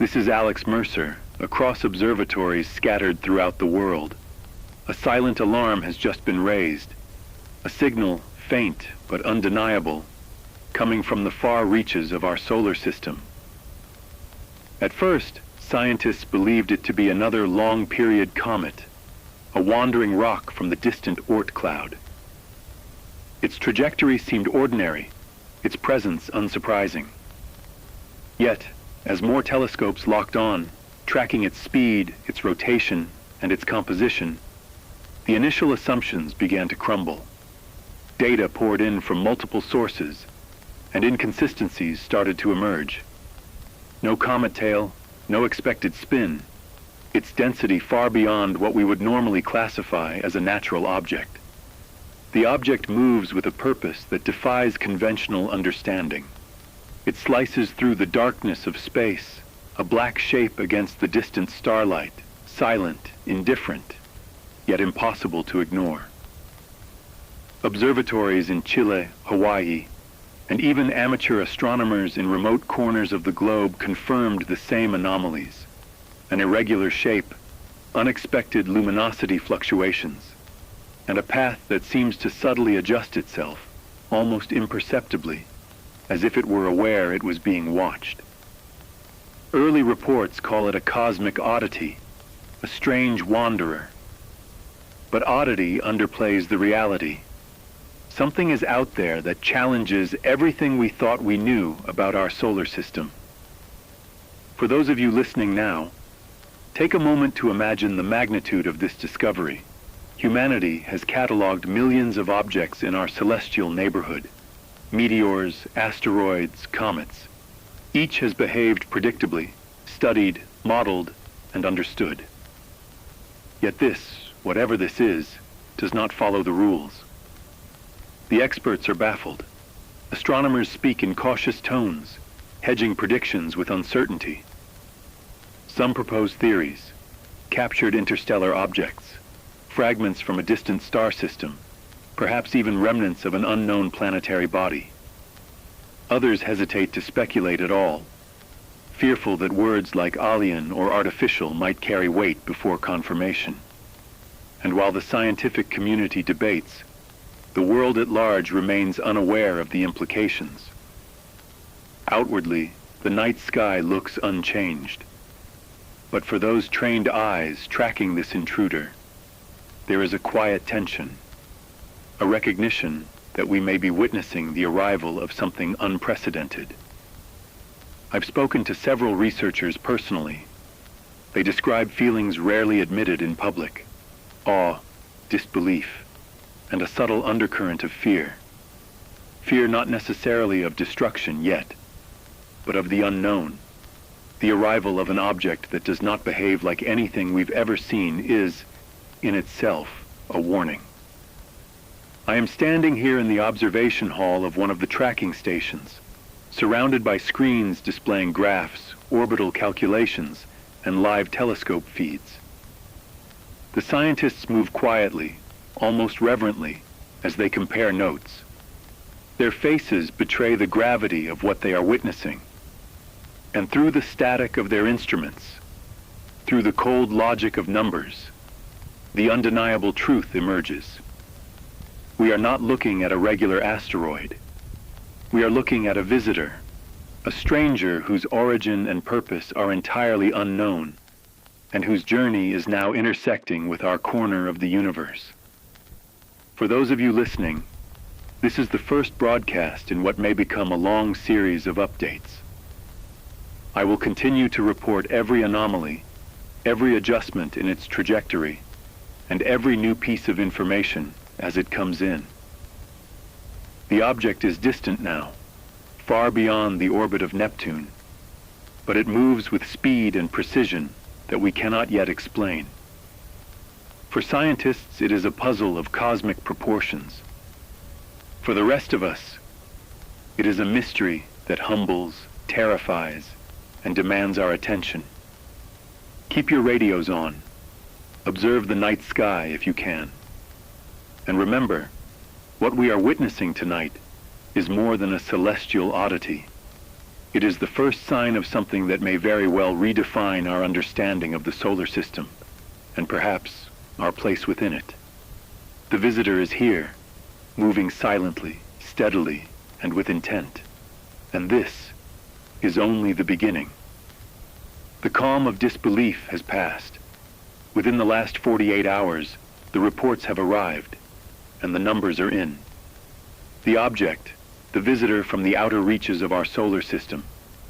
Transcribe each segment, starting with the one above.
This is Alex Mercer, across observatories scattered throughout the world. A silent alarm has just been raised. A signal, faint but undeniable, coming from the far reaches of our solar system. At first, scientists believed it to be another long-period comet, a wandering rock from the distant Oort cloud. Its trajectory seemed ordinary, its presence unsurprising. Yet, as more telescopes locked on, tracking its speed, its rotation, and its composition, the initial assumptions began to crumble. Data poured in from multiple sources, and inconsistencies started to emerge. No comet tail, no expected spin, its density far beyond what we would normally classify as a natural object. The object moves with a purpose that defies conventional understanding. It slices through the darkness of space, a black shape against the distant starlight, silent, indifferent, yet impossible to ignore. Observatories in Chile, Hawaii, and even amateur astronomers in remote corners of the globe confirmed the same anomalies: an irregular shape, unexpected luminosity fluctuations, and a path that seems to subtly adjust itself, almost imperceptibly, as if it were aware it was being watched. Early reports call it a cosmic oddity, a strange wanderer. But oddity underplays the reality. Something is out there that challenges everything we thought we knew about our solar system. For those of you listening now, take a moment to imagine the magnitude of this discovery. Humanity has cataloged millions of objects in our celestial neighborhood. Meteors, asteroids, comets. Each has behaved predictably, studied, modeled, and understood. Yet this, whatever this is, does not follow the rules. The experts are baffled. Astronomers speak in cautious tones, hedging predictions with uncertainty. Some propose theories: captured interstellar objects, fragments from a distant star system, perhaps even remnants of an unknown planetary body. Others hesitate to speculate at all, fearful that words like alien or artificial might carry weight before confirmation. And while the scientific community debates, the world at large remains unaware of the implications. Outwardly, the night sky looks unchanged. But for those trained eyes tracking this intruder, there is a quiet tension, a recognition that we may be witnessing the arrival of something unprecedented. I've spoken to several researchers personally. They describe feelings rarely admitted in public: awe, disbelief, and a subtle undercurrent of fear. Fear not necessarily of destruction yet, but of the unknown. The arrival of an object that does not behave like anything we've ever seen is, in itself, a warning. I am standing here in the observation hall of one of the tracking stations, surrounded by screens displaying graphs, orbital calculations, and live telescope feeds. The scientists move quietly, almost reverently, as they compare notes. Their faces betray the gravity of what they are witnessing. And through the static of their instruments, through the cold logic of numbers, the undeniable truth emerges. We are not looking at a regular asteroid. We are looking at a visitor, a stranger whose origin and purpose are entirely unknown, and whose journey is now intersecting with our corner of the universe. For those of you listening, this is the first broadcast in what may become a long series of updates. I will continue to report every anomaly, every adjustment in its trajectory, and every new piece of information as it comes in. The object is distant now, far beyond the orbit of Neptune, but it moves with speed and precision that we cannot yet explain. For scientists, it is a puzzle of cosmic proportions. For the rest of us, it is a mystery that humbles, terrifies, and demands our attention. Keep your radios on. Observe the night sky if you can. And remember, what we are witnessing tonight is more than a celestial oddity. It is the first sign of something that may very well redefine our understanding of the solar system, and perhaps our place within it. The visitor is here, moving silently, steadily, and with intent. And this is only the beginning. The calm of disbelief has passed. Within the last 48 hours, the reports have arrived, and the numbers are in. The object, the visitor from the outer reaches of our solar system,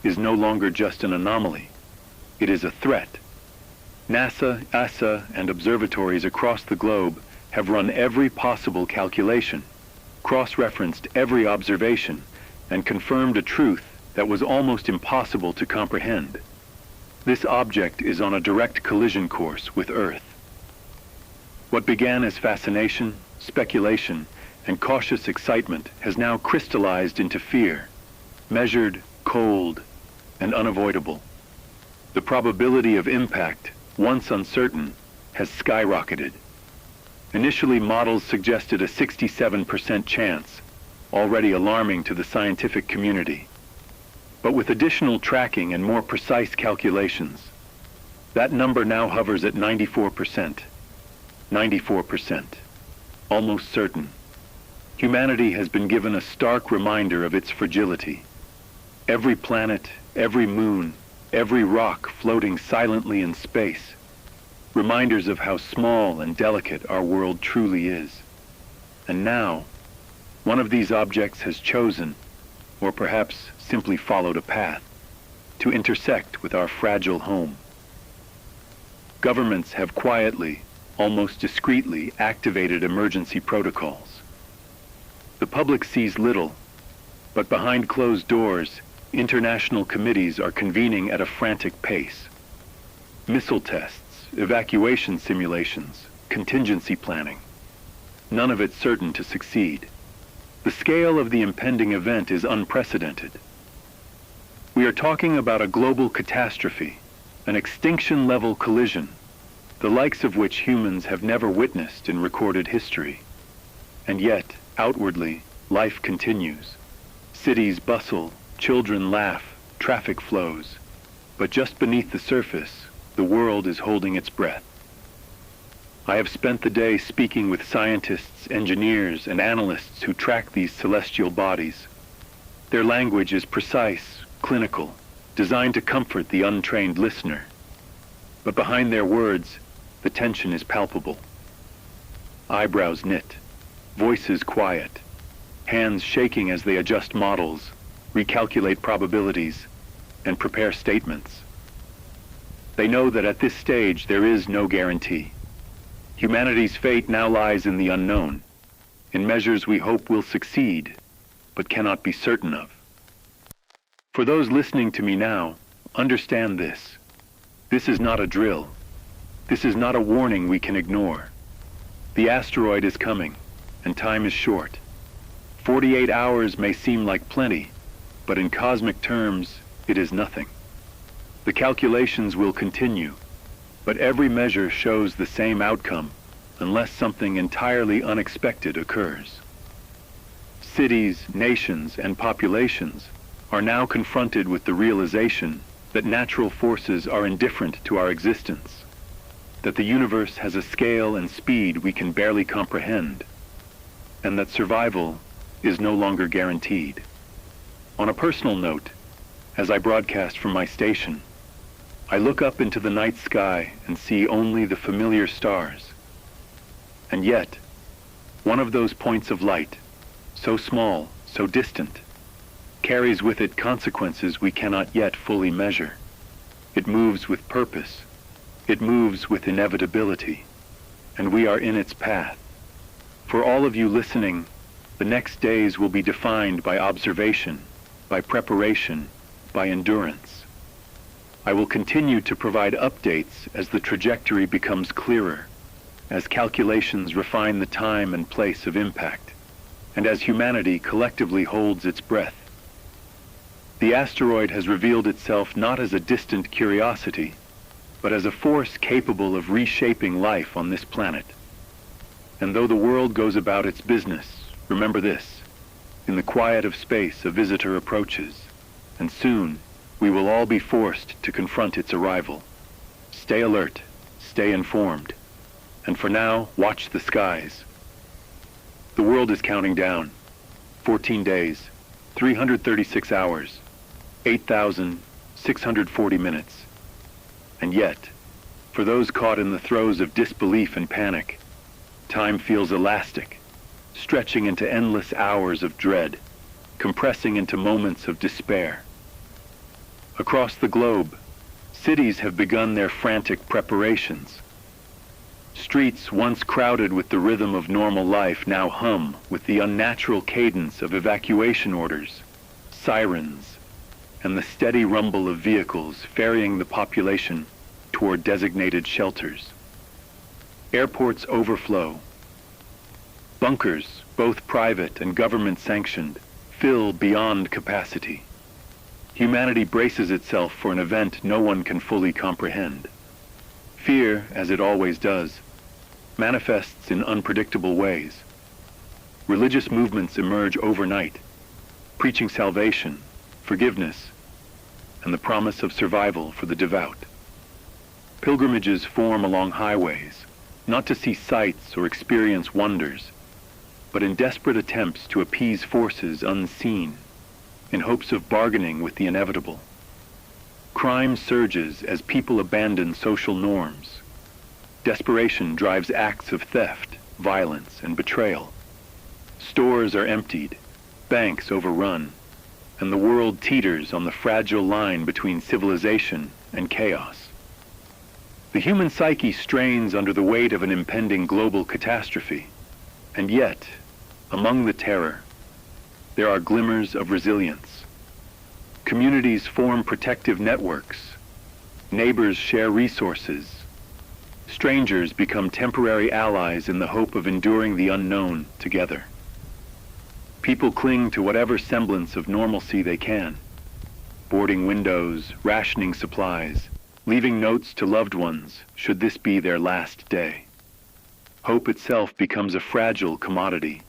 is no longer just an anomaly. It is a threat. NASA, ESA, and observatories across the globe have run every possible calculation, cross-referenced every observation, and confirmed a truth that was almost impossible to comprehend. This object is on a direct collision course with Earth. What began as fascination, speculation, and cautious excitement has now crystallized into fear, measured, cold, and unavoidable. The probability of impact, once uncertain, has skyrocketed. Initially, models suggested a 67% chance, already alarming to the scientific community. But with additional tracking and more precise calculations, that number now hovers at 94%. 94%. Almost certain. Humanity has been given a stark reminder of its fragility. Every planet, every moon, every rock floating silently in space, reminders of how small and delicate our world truly is. And now, one of these objects has chosen, or perhaps simply followed a path, to intersect with our fragile home. Governments have quietly, almost discreetly, activated emergency protocols. The public sees little, but behind closed doors, international committees are convening at a frantic pace. Missile tests, evacuation simulations, contingency planning. None of it certain to succeed. The scale of the impending event is unprecedented. We are talking about a global catastrophe, an extinction-level collision, the likes of which humans have never witnessed in recorded history. And yet, outwardly, life continues. Cities bustle, children laugh, traffic flows. But just beneath the surface, the world is holding its breath. I have spent the day speaking with scientists, engineers, and analysts who track these celestial bodies. Their language is precise, clinical, designed to comfort the untrained listener. But behind their words, the tension is palpable. Eyebrows knit, voices quiet, hands shaking as they adjust models, recalculate probabilities, and prepare statements. They know that at this stage there is no guarantee. Humanity's fate now lies in the unknown, in measures we hope will succeed, but cannot be certain of. For those listening to me now, understand this. This is not a drill. This is not a warning we can ignore. The asteroid is coming, and time is short. 48 hours may seem like plenty, but in cosmic terms, it is nothing. The calculations will continue, but every measure shows the same outcome unless something entirely unexpected occurs. Cities, nations, and populations are now confronted with the realization that natural forces are indifferent to our existence, that the universe has a scale and speed we can barely comprehend, and that survival is no longer guaranteed. On a personal note, as I broadcast from my station, I look up into the night sky and see only the familiar stars. And yet, one of those points of light, so small, so distant, carries with it consequences we cannot yet fully measure. It moves with purpose. It moves with inevitability. And we are in its path. For all of you listening, the next days will be defined by observation, by preparation, by endurance. I will continue to provide updates as the trajectory becomes clearer, as calculations refine the time and place of impact, and as humanity collectively holds its breath. The asteroid has revealed itself not as a distant curiosity, but as a force capable of reshaping life on this planet. And though the world goes about its business, remember this: in the quiet of space, a visitor approaches, and soon we will all be forced to confront its arrival. Stay alert, stay informed, and for now, watch the skies. The world is counting down. 14 days, 336 hours, 8,640 minutes. And yet, for those caught in the throes of disbelief and panic, time feels elastic, stretching into endless hours of dread, compressing into moments of despair. Across the globe, cities have begun their frantic preparations. Streets once crowded with the rhythm of normal life now hum with the unnatural cadence of evacuation orders, sirens, and the steady rumble of vehicles ferrying the population toward designated shelters. Airports overflow. Bunkers, both private and government-sanctioned, fill beyond capacity. Humanity braces itself for an event no one can fully comprehend. Fear, as it always does, manifests in unpredictable ways. Religious movements emerge overnight, preaching salvation, forgiveness, and the promise of survival for the devout. Pilgrimages form along highways, not to see sights or experience wonders, but in desperate attempts to appease forces unseen, in hopes of bargaining with the inevitable. Crime surges as people abandon social norms. Desperation drives acts of theft, violence, and betrayal. Stores are emptied, banks overrun, and the world teeters on the fragile line between civilization and chaos. The human psyche strains under the weight of an impending global catastrophe, and yet, among the terror, there are glimmers of resilience. Communities form protective networks. Neighbors share resources. Strangers become temporary allies in the hope of enduring the unknown together. People cling to whatever semblance of normalcy they can, boarding windows, rationing supplies, leaving notes to loved ones should this be their last day. Hope itself becomes a fragile commodity,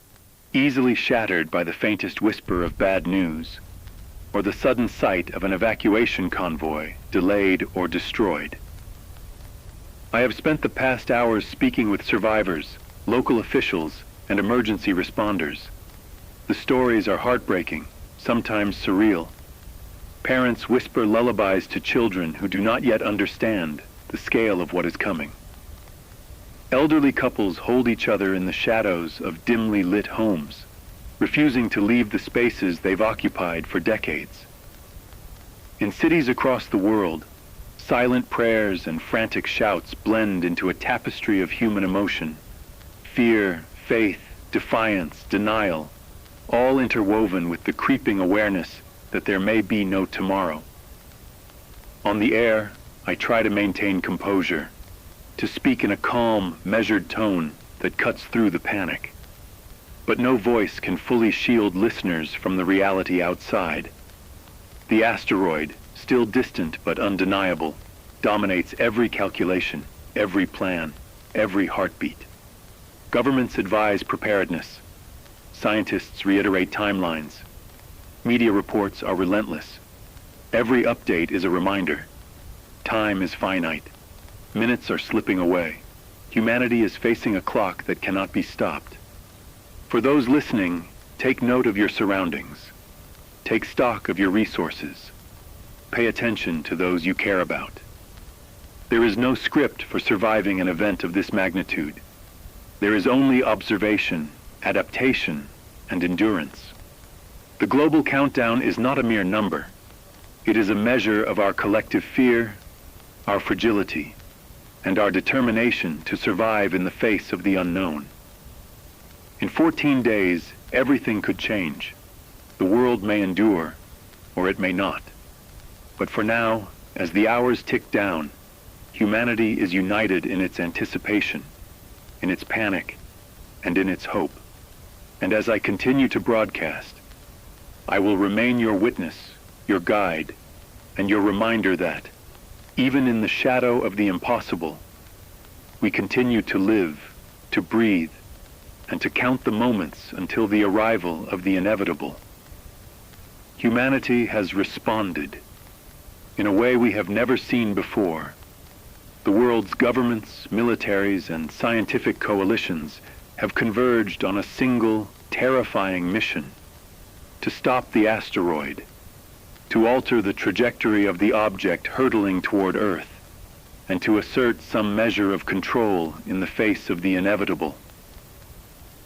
easily shattered by the faintest whisper of bad news, or the sudden sight of an evacuation convoy delayed or destroyed. I have spent the past hours speaking with survivors, local officials, and emergency responders. The stories are heartbreaking, sometimes surreal. Parents whisper lullabies to children who do not yet understand the scale of what is coming. Elderly couples hold each other in the shadows of dimly lit homes, refusing to leave the spaces they've occupied for decades. In cities across the world, silent prayers and frantic shouts blend into a tapestry of human emotion. Fear, faith, defiance, denial, all interwoven with the creeping awareness that there may be no tomorrow. On the air, I try to maintain composure, to speak in a calm, measured tone that cuts through the panic. But no voice can fully shield listeners from the reality outside. The asteroid, still distant but undeniable, dominates every calculation, every plan, every heartbeat. Governments advise preparedness. Scientists reiterate timelines. Media reports are relentless. Every update is a reminder. Time is finite. Minutes are slipping away. Humanity is facing a clock that cannot be stopped. For those listening, take note of your surroundings. Take stock of your resources. Pay attention to those you care about. There is no script for surviving an event of this magnitude. There is only observation, adaptation, and endurance. The global countdown is not a mere number. It is a measure of our collective fear, our fragility, and our determination to survive in the face of the unknown. In 14 days, everything could change. The world may endure, or it may not. But for now, as the hours tick down, humanity is united in its anticipation, in its panic, and in its hope. And as I continue to broadcast, I will remain your witness, your guide, and your reminder that, even in the shadow of the impossible, we continue to live, to breathe, and to count the moments until the arrival of the inevitable. humanity has responded in a way we have never seen before. The world's governments, militaries, and scientific coalitions have converged on a single, terrifying mission: to stop the asteroid, to alter the trajectory of the object hurtling toward Earth, and to assert some measure of control in the face of the inevitable.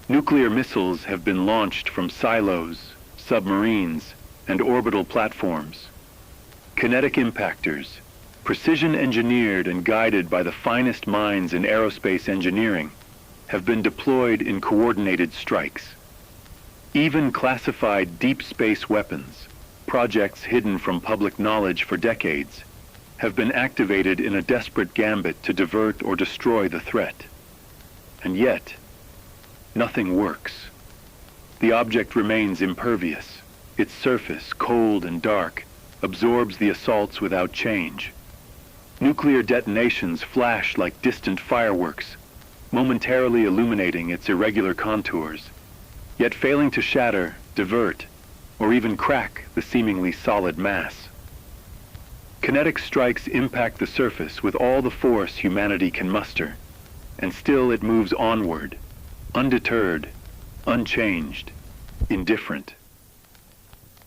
Nuclear missiles have been launched from silos, submarines, and orbital platforms. Kinetic impactors, precision engineered and guided by the finest minds in aerospace engineering, have been deployed in coordinated strikes. Even classified deep space weapons, projects hidden from public knowledge for decades, have been activated in a desperate gambit to divert or destroy the threat. And yet, nothing works. The object remains impervious. Its surface, cold and dark, absorbs the assaults without change. Nuclear detonations flash like distant fireworks, momentarily illuminating its irregular contours, yet failing to shatter, divert, or even crack the seemingly solid mass. Kinetic strikes impact the surface with all the force humanity can muster, and still it moves onward, undeterred, unchanged, indifferent.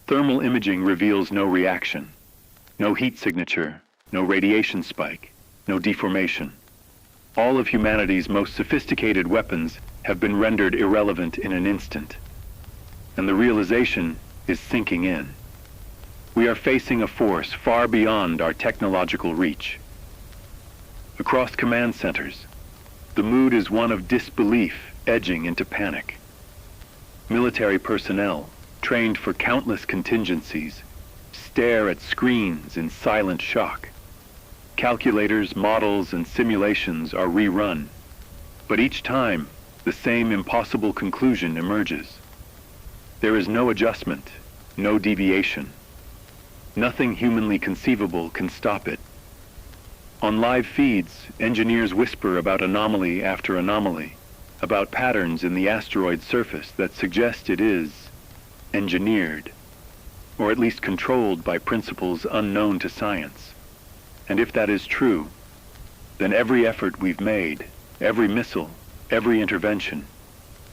Thermal imaging reveals no reaction, no heat signature, no radiation spike, no deformation. All of humanity's most sophisticated weapons have been rendered irrelevant in an instant, and the realization is sinking in. We are facing a force far beyond our technological reach. Across command centers, the mood is one of disbelief edging into panic. Military personnel, trained for countless contingencies, stare at screens in silent shock. Calculators, models, and simulations are rerun, but each time, the same impossible conclusion emerges. There is no adjustment, no deviation. Nothing humanly conceivable can stop it. On live feeds, engineers whisper about anomaly after anomaly, about patterns in the asteroid's surface that suggest it is engineered, or at least controlled by principles unknown to science. And if that is true, then every effort we've made, every missile, every intervention,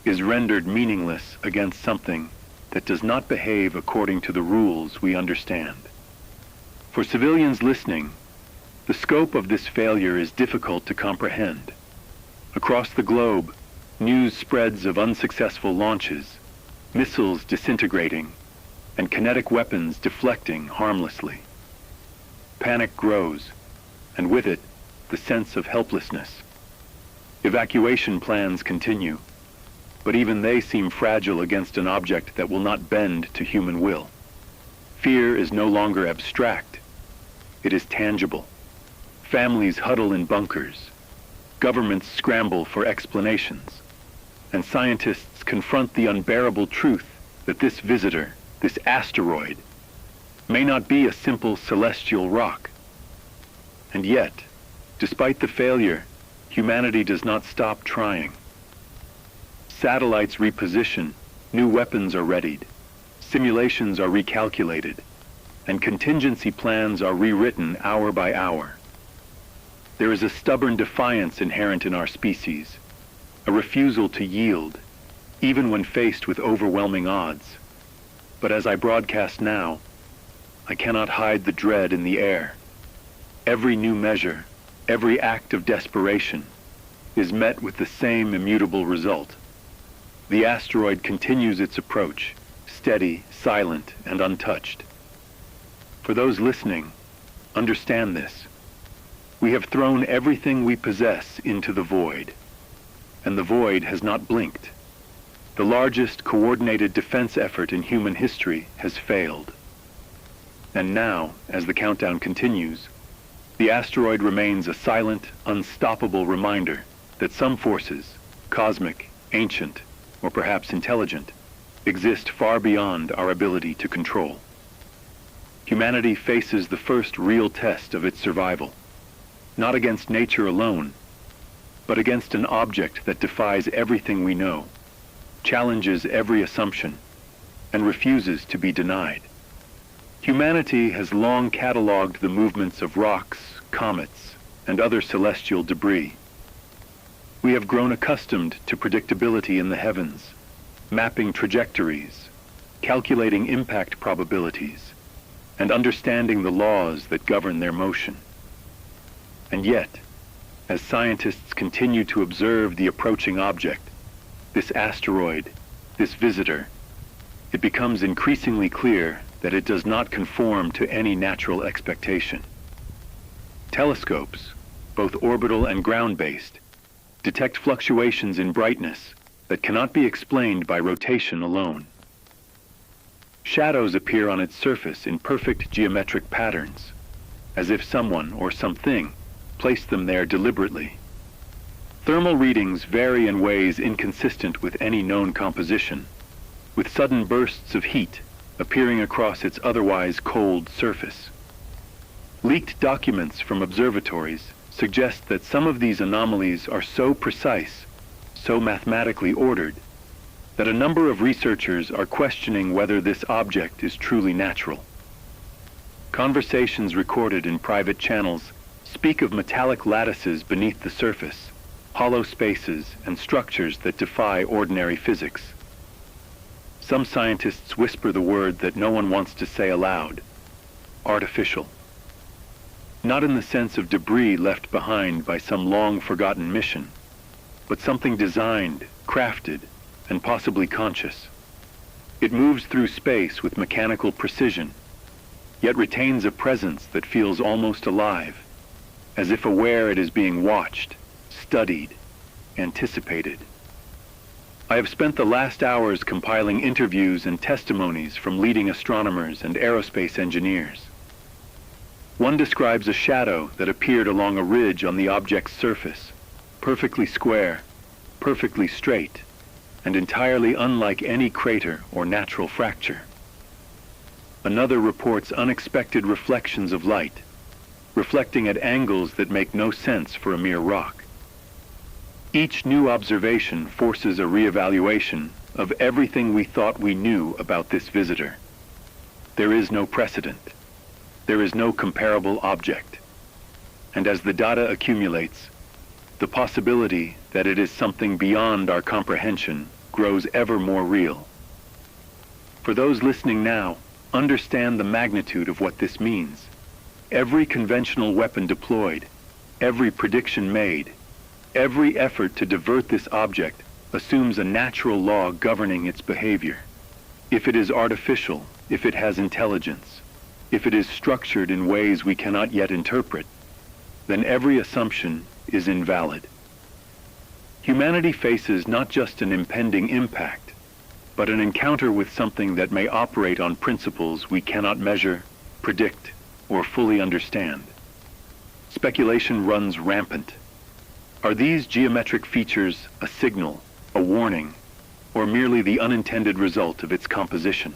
is rendered meaningless against something that does not behave according to the rules we understand. For civilians listening, the scope of this failure is difficult to comprehend. Across the globe, news spreads of unsuccessful launches, missiles disintegrating, and kinetic weapons deflecting harmlessly. Panic grows, and with it, the sense of helplessness. Evacuation plans continue, but even they seem fragile against an object that will not bend to human will. Fear is no longer abstract. It is tangible. Families huddle in bunkers. Governments scramble for explanations. And scientists confront the unbearable truth that this visitor, this asteroid, may not be a simple celestial rock. And yet, despite the failure, humanity does not stop trying. Satellites reposition, new weapons are readied, simulations are recalculated, and contingency plans are rewritten hour by hour. There is a stubborn defiance inherent in our species, a refusal to yield, even when faced with overwhelming odds. But as I broadcast now, I cannot hide the dread in the air. Every new measure, every act of desperation, is met with the same immutable result. The asteroid continues its approach, steady, silent, and untouched. For those listening, understand this. We have thrown everything we possess into the void, and the void has not blinked. The largest coordinated defense effort in human history has failed. And now, as the countdown continues, the asteroid remains a silent, unstoppable reminder that some forces, cosmic, ancient, or perhaps intelligent, exist far beyond our ability to control. Humanity faces the first real test of its survival, not against nature alone, but against an object that defies everything we know, challenges every assumption, and refuses to be denied. Humanity has long cataloged the movements of rocks, comets, and other celestial debris. We have grown accustomed to predictability in the heavens, mapping trajectories, calculating impact probabilities, and understanding the laws that govern their motion. And yet, as scientists continue to observe the approaching object, this asteroid, this visitor, it becomes increasingly clear that it does not conform to any natural expectation. Telescopes, both orbital and ground-based, detect fluctuations in brightness that cannot be explained by rotation alone. Shadows appear on its surface in perfect geometric patterns, as if someone or something placed them there deliberately. Thermal readings vary in ways inconsistent with any known composition, with sudden bursts of heat appearing across its otherwise cold surface. Leaked documents from observatories suggest that some of these anomalies are so precise, so mathematically ordered, that a number of researchers are questioning whether this object is truly natural. Conversations recorded in private channels speak of metallic lattices beneath the surface, hollow spaces, and structures that defy ordinary physics. Some scientists whisper the word that no one wants to say aloud: artificial. Not in the sense of debris left behind by some long-forgotten mission, but something designed, crafted, and possibly conscious. It moves through space with mechanical precision, yet retains a presence that feels almost alive, as if aware it is being watched, studied, anticipated. I have spent the last hours compiling interviews and testimonies from leading astronomers and aerospace engineers. One describes a shadow that appeared along a ridge on the object's surface, perfectly square, perfectly straight, and entirely unlike any crater or natural fracture. Another reports unexpected reflections of light, reflecting at angles that make no sense for a mere rock. Each new observation forces a reevaluation of everything we thought we knew about this visitor. There is no precedent. There is no comparable object. And as the data accumulates, the possibility that it is something beyond our comprehension grows ever more real. For those listening now, understand the magnitude of what this means. Every conventional weapon deployed, every prediction made, every effort to divert this object assumes a natural law governing its behavior. If it is artificial, if it has intelligence, if it is structured in ways we cannot yet interpret, then every assumption is invalid. Humanity faces not just an impending impact, but an encounter with something that may operate on principles we cannot measure, predict, or fully understand. Speculation runs rampant. Are these geometric features a signal, a warning, or merely the unintended result of its composition?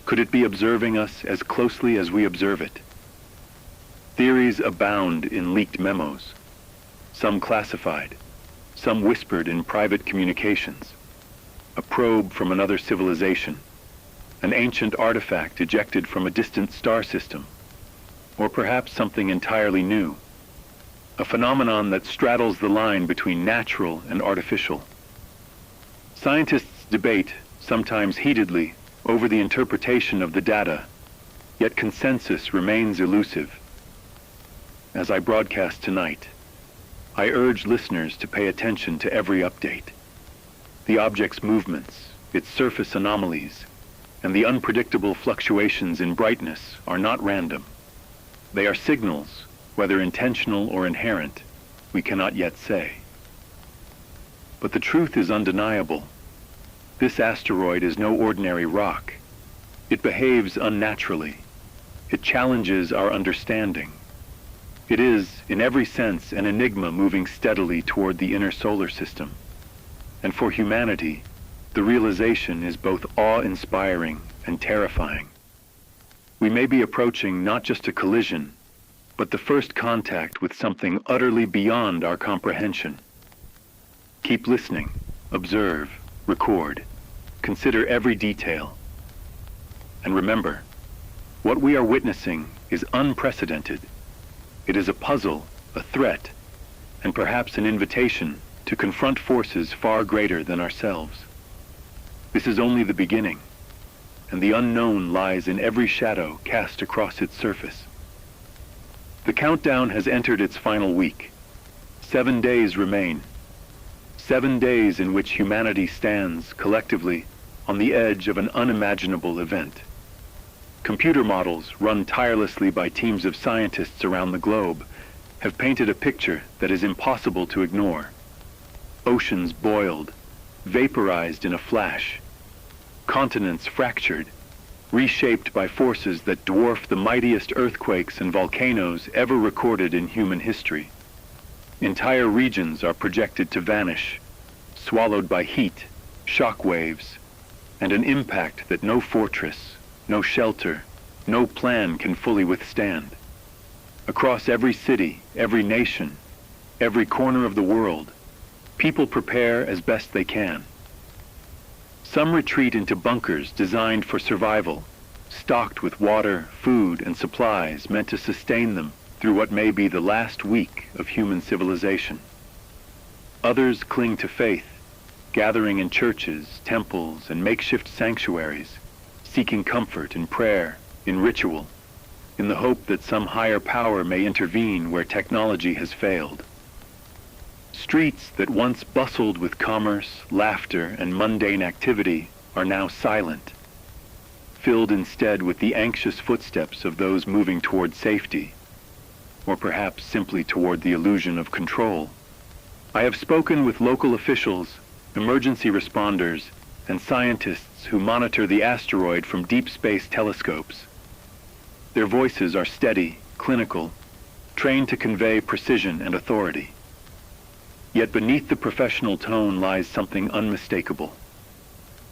Could it be observing us as closely as we observe it? Theories abound in leaked memos, some classified, some whispered in private communications. A probe from another civilization, an ancient artifact ejected from a distant star system, or perhaps something entirely new, a phenomenon that straddles the line between natural and artificial. Scientists debate, sometimes heatedly, over the interpretation of the data, yet consensus remains elusive. As I broadcast tonight, I urge listeners to pay attention to every update. The object's movements, its surface anomalies, and the unpredictable fluctuations in brightness are not random. They are signals, whether intentional or inherent, we cannot yet say. But the truth is undeniable. This asteroid is no ordinary rock. It behaves unnaturally. It challenges our understanding. It is, in every sense, an enigma moving steadily toward the inner solar system. And for humanity, the realization is both awe-inspiring and terrifying. We may be approaching not just a collision, but the first contact with something utterly beyond our comprehension. Keep listening, observe, record, consider every detail. And remember, What we are witnessing is unprecedented. It is a puzzle, a threat, and perhaps an invitation to confront forces far greater than ourselves. This is only the beginning, and the unknown lies in every shadow cast across its surface. The countdown has entered its final week. 7 days remain. 7 days in which humanity stands, collectively, on the edge of an unimaginable event. Computer models, run tirelessly by teams of scientists around the globe, have painted a picture that is impossible to ignore. Oceans boiled, vaporized in a flash. Continents fractured, reshaped by forces that dwarf the mightiest earthquakes and volcanoes ever recorded in human history. Entire regions are projected to vanish, swallowed by heat, shock waves, and an impact that no fortress, no shelter, no plan can fully withstand. Across every city, every nation, every corner of the world, people prepare as best they can. Some retreat into bunkers designed for survival, stocked with water, food, and supplies meant to sustain them through what may be the last week of human civilization. Others cling to faith, gathering in churches, temples, and makeshift sanctuaries, seeking comfort in prayer, in ritual, in the hope that some higher power may intervene where technology has failed. Streets that once bustled with commerce, laughter, and mundane activity are now silent, filled instead with the anxious footsteps of those moving toward safety, or perhaps simply toward the illusion of control. I have spoken with local officials, emergency responders, and scientists who monitor the asteroid from deep space telescopes. Their voices are steady, clinical, trained to convey precision and authority. Yet beneath the professional tone lies something unmistakable.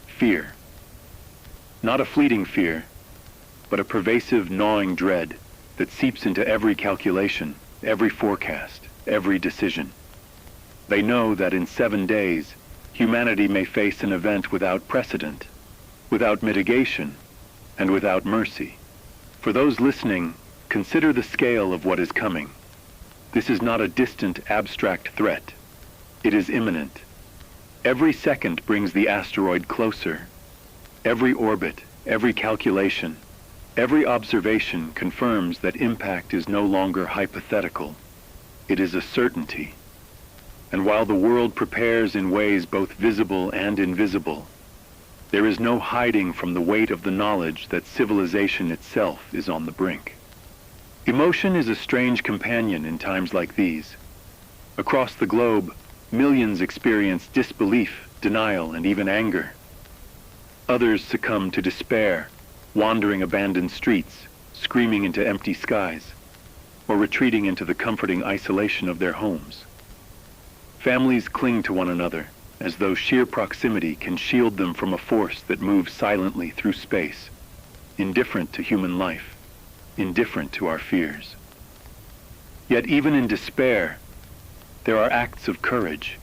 Fear. Not a fleeting fear, but a pervasive, gnawing dread that seeps into every calculation, every forecast, every decision. They know that in 7 days, humanity may face an event without precedent, without mitigation, and without mercy. For those listening, consider the scale of what is coming. This is not a distant, abstract threat. It is imminent. Every second brings the asteroid closer. Every orbit, every calculation, every observation confirms that impact is no longer hypothetical. It is a certainty. And while the world prepares in ways both visible and invisible, there is no hiding from the weight of the knowledge that civilization itself is on the brink. Emotion is a strange companion in times like these. Across the globe, millions experience disbelief, denial, and even anger. Others succumb to despair, wandering abandoned streets, screaming into empty skies, or retreating into the comforting isolation of their homes. Families cling to one another, as though sheer proximity can shield them from a force that moves silently through space, indifferent to human life, indifferent to our fears. Yet even in despair, there are acts of courage,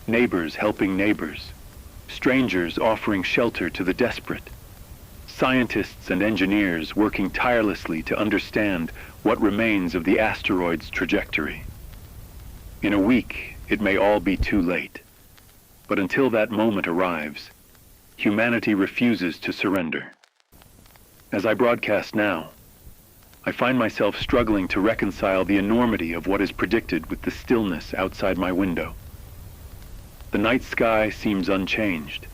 neighbors helping neighbors, strangers offering shelter to the desperate, scientists and engineers working tirelessly to understand what remains of the asteroid's trajectory. In a week, it may all be too late, but until that moment arrives, humanity refuses to surrender. As I broadcast now, I find myself struggling to reconcile the enormity of what is predicted with the stillness outside my window. The night sky seems unchanged.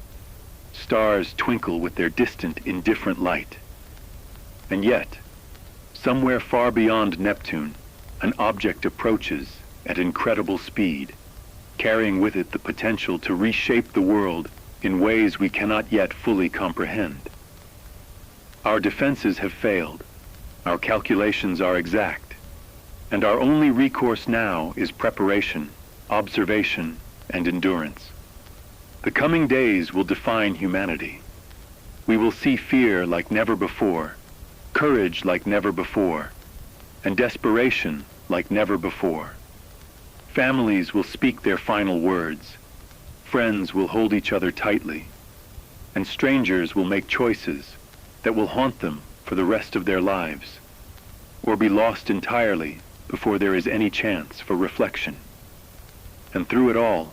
Stars twinkle with their distant, indifferent light. And yet, somewhere far beyond Neptune, an object approaches at incredible speed, carrying with it the potential to reshape the world in ways we cannot yet fully comprehend. Our defenses have failed. Our calculations are exact, and our only recourse now is preparation, observation, and endurance. The coming days will define humanity. We will see fear like never before, courage like never before, and desperation like never before. Families will speak their final words, friends will hold each other tightly, and strangers will make choices that will haunt them for the rest of their lives, or be lost entirely before there is any chance for reflection. And through it all,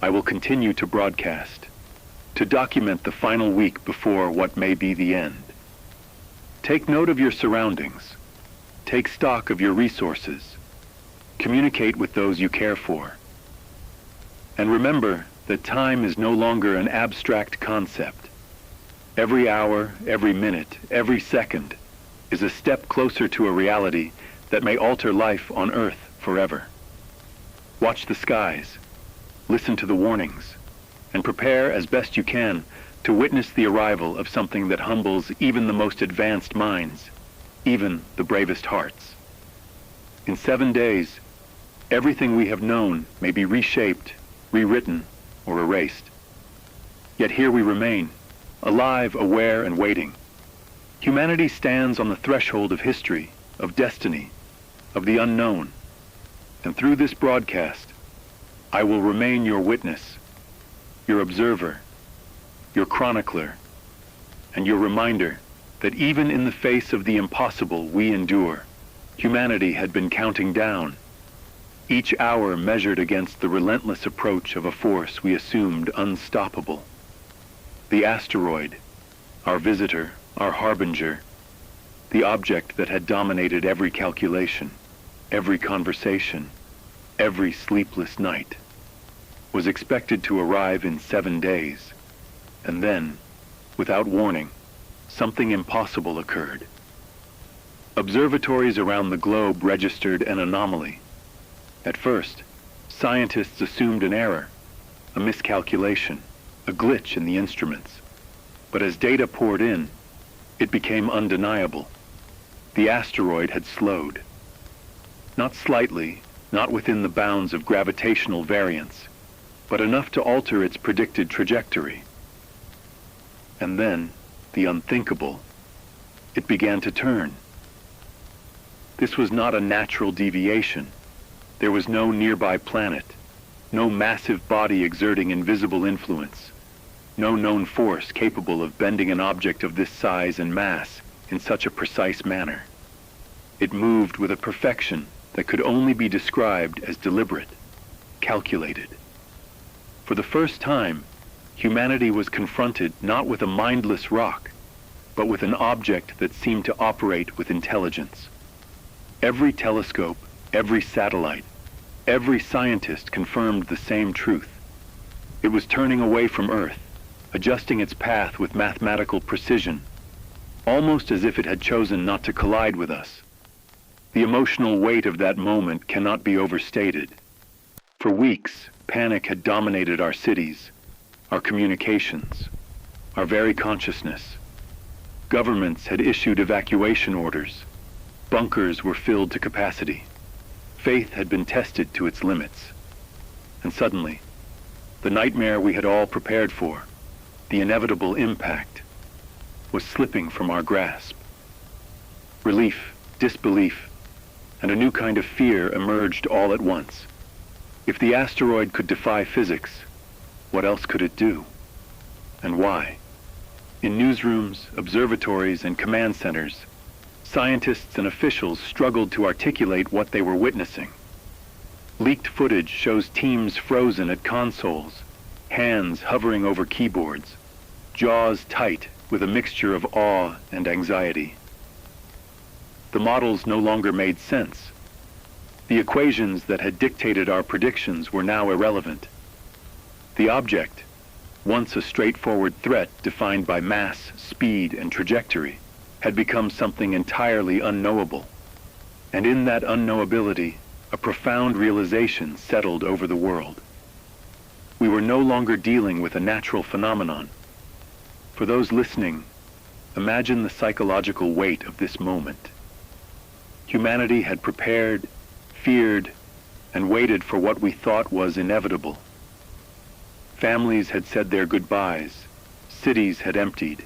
I will continue to broadcast, to document the final week before what may be the end. Take note of your surroundings. Take stock of your resources. Communicate with those you care for. And remember that time is no longer an abstract concept. Every hour, every minute, every second is a step closer to a reality that may alter life on Earth forever. Watch the skies, listen to the warnings, and prepare as best you can to witness the arrival of something that humbles even the most advanced minds, even the bravest hearts. In 7 days, everything we have known may be reshaped, rewritten, or erased. Yet here we remain, alive, aware, and waiting. Humanity stands on the threshold of history, of destiny, of the unknown. And through this broadcast, I will remain your witness, your observer, your chronicler, and your reminder that even in the face of the impossible we endure, humanity had been counting down, each hour measured against the relentless approach of a force we assumed unstoppable. The asteroid, our visitor, our harbinger, the object that had dominated every calculation, every conversation, every sleepless night, was expected to arrive in 7 days. And then, without warning, something impossible occurred. Observatories around the globe registered an anomaly. At first, scientists assumed an error, a miscalculation, a glitch in the instruments. But as data poured in, it became undeniable. The asteroid had slowed. Not slightly, not within the bounds of gravitational variance, but enough to alter its predicted trajectory. And then, the unthinkable, it began to turn. This was not a natural deviation. There was no nearby planet, no massive body exerting invisible influence, no known force capable of bending an object of this size and mass in such a precise manner. It moved with a perfection that could only be described as deliberate, calculated. For the first time, humanity was confronted not with a mindless rock, but with an object that seemed to operate with intelligence. Every telescope, every satellite, every scientist confirmed the same truth. It was turning away from Earth, adjusting its path with mathematical precision, almost as if it had chosen not to collide with us. The emotional weight of that moment cannot be overstated. For weeks, panic had dominated our cities, our communications, our very consciousness. Governments had issued evacuation orders. Bunkers were filled to capacity. Faith had been tested to its limits. And suddenly, the nightmare we had all prepared for, the inevitable impact, was slipping from our grasp. Relief, disbelief, and a new kind of fear emerged all at once. If the asteroid could defy physics, what else could it do? And why? In newsrooms, observatories, and command centers, scientists and officials struggled to articulate what they were witnessing. Leaked footage shows teams frozen at consoles, hands hovering over keyboards, jaws tight with a mixture of awe and anxiety. The models no longer made sense. The equations that had dictated our predictions were now irrelevant. The object, once a straightforward threat defined by mass, speed, and trajectory, had become something entirely unknowable. And in that unknowability, a profound realization settled over the world. We were no longer dealing with a natural phenomenon. For those listening, imagine the psychological weight of this moment. Humanity had prepared, feared, and waited for what we thought was inevitable. Families had said their goodbyes, cities had emptied,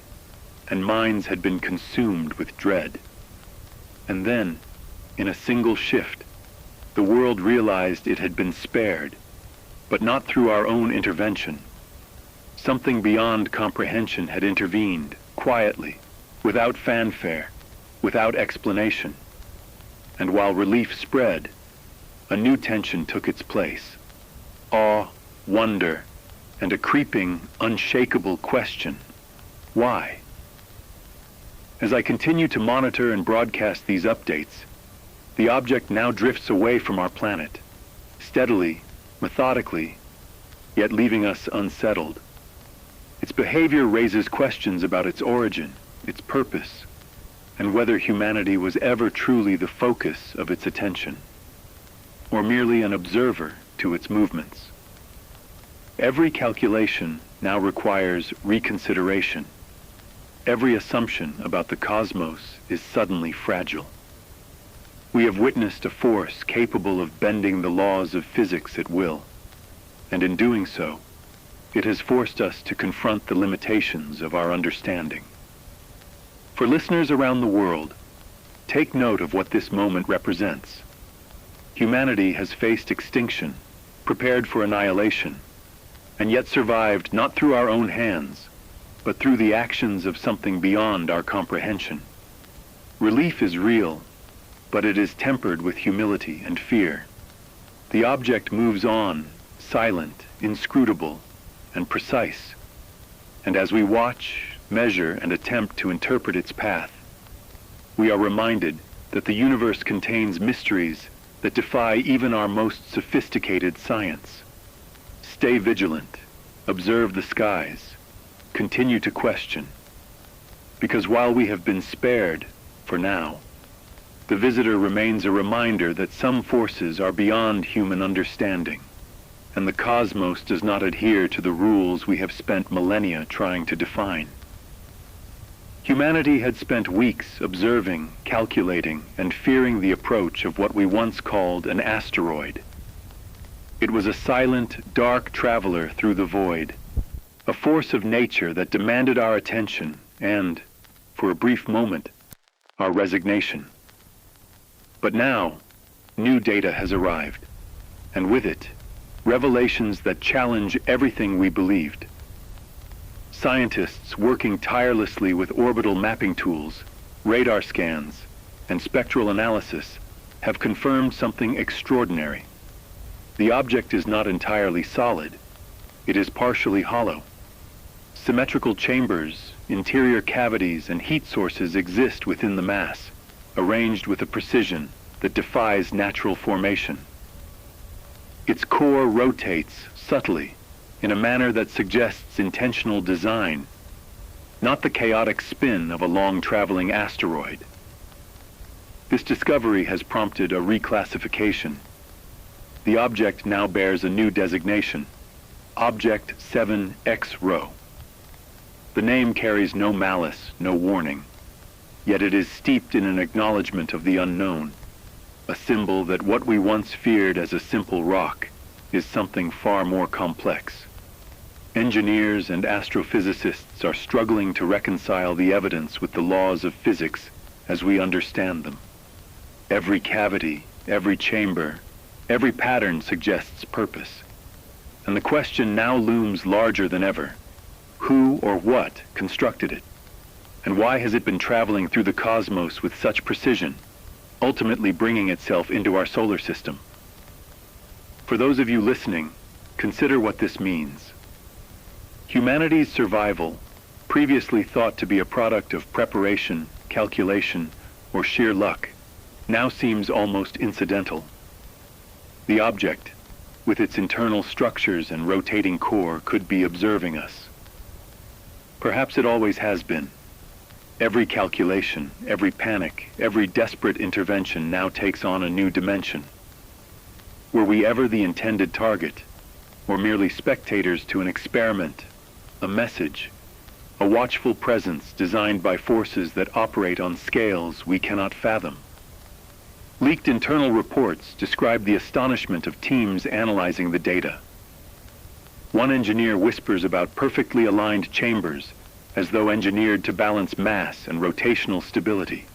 and minds had been consumed with dread. And then, in a single shift, the world realized it had been spared, but not through our own intervention. Something beyond comprehension had intervened, quietly, without fanfare, without explanation. And while relief spread, a new tension took its place. Awe, wonder, and a creeping, unshakable question. Why? As I continue to monitor and broadcast these updates, the object now drifts away from our planet, steadily, methodically, yet leaving us unsettled. Its behavior raises questions about its origin, its purpose, and whether humanity was ever truly the focus of its attention, or merely an observer to its movements. Every calculation now requires reconsideration. Every assumption about the cosmos is suddenly fragile. We have witnessed a force capable of bending the laws of physics at will, and in doing so, it has forced us to confront the limitations of our understanding. For listeners around the world, take note of what this moment represents. Humanity has faced extinction, prepared for annihilation, and yet survived not through our own hands, but through the actions of something beyond our comprehension. Relief is real, but it is tempered with humility and fear. The object moves on, silent, inscrutable, and precise. And as we watch, measure, and attempt to interpret its path, we are reminded that the universe contains mysteries that defy even our most sophisticated science. Stay vigilant, observe the skies, continue to question, because while we have been spared, for now, the visitor remains a reminder that some forces are beyond human understanding, and the cosmos does not adhere to the rules we have spent millennia trying to define. Humanity had spent weeks observing, calculating, and fearing the approach of what we once called an asteroid. It was a silent, dark traveler through the void, a force of nature that demanded our attention and, for a brief moment, our resignation. But now, new data has arrived, and with it, revelations that challenge everything we believed. Scientists working tirelessly with orbital mapping tools, radar scans, and spectral analysis have confirmed something extraordinary. The object is not entirely solid. It is partially hollow. Symmetrical chambers, interior cavities, and heat sources exist within the mass, arranged with a precision that defies natural formation. Its core rotates subtly, in a manner that suggests intentional design, not the chaotic spin of a long-traveling asteroid. This discovery has prompted a reclassification. The object now bears a new designation, Object 7X Rho. The name carries no malice, no warning, yet it is steeped in an acknowledgement of the unknown, a symbol that what we once feared as a simple rock is something far more complex. Engineers and astrophysicists are struggling to reconcile the evidence with the laws of physics as we understand them. Every cavity, every chamber, every pattern suggests purpose. And the question now looms larger than ever. Who or what constructed it? And why has it been traveling through the cosmos with such precision, ultimately bringing itself into our solar system? For those of you listening, consider what this means. Humanity's survival, previously thought to be a product of preparation, calculation, or sheer luck, now seems almost incidental. The object, with its internal structures and rotating core, could be observing us. Perhaps it always has been. Every calculation, every panic, every desperate intervention now takes on a new dimension. Were we ever the intended target, or merely spectators to an experiment, a message, a watchful presence designed by forces that operate on scales we cannot fathom? Leaked internal reports describe the astonishment of teams analyzing the data. One engineer whispers about perfectly aligned chambers, as though engineered to balance mass and rotational stability.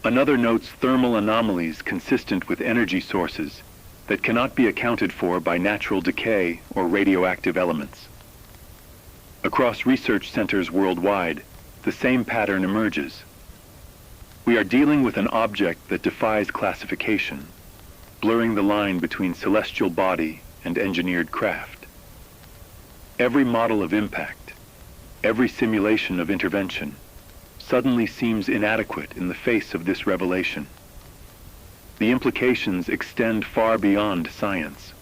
Another notes thermal anomalies consistent with energy sources that cannot be accounted for by natural decay or radioactive elements. Across research centers worldwide, the same pattern emerges. We are dealing with an object that defies classification, blurring the line between celestial body and engineered craft. Every model of impact, every simulation of intervention, suddenly seems inadequate in the face of this revelation. The implications extend far beyond science.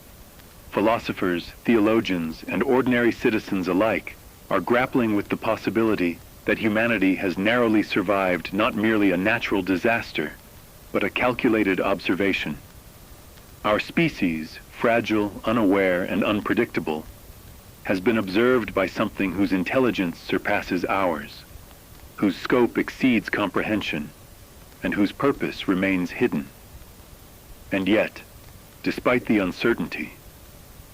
Philosophers, theologians, and ordinary citizens alike are grappling with the possibility that humanity has narrowly survived not merely a natural disaster, but a calculated observation. Our species, fragile, unaware, and unpredictable, has been observed by something whose intelligence surpasses ours, whose scope exceeds comprehension, and whose purpose remains hidden. And yet, despite the uncertainty,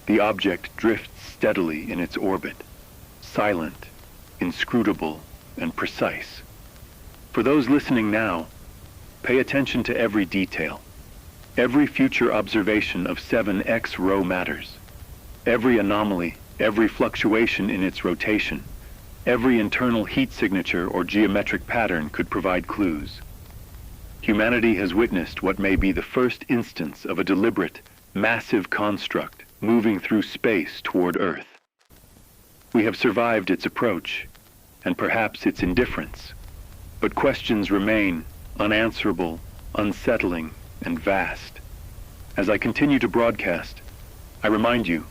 the object drifts steadily in its orbit, silent, inscrutable, and precise. For those listening now, pay attention to every detail. Every future observation of 7X Rho matters. Every anomaly, every fluctuation in its rotation, every internal heat signature or geometric pattern could provide clues. Humanity has witnessed what may be the first instance of a deliberate, massive construct moving through space toward Earth. We have survived its approach, and perhaps its indifference, but questions remain unanswerable, unsettling, and vast. As I continue to broadcast, I remind you,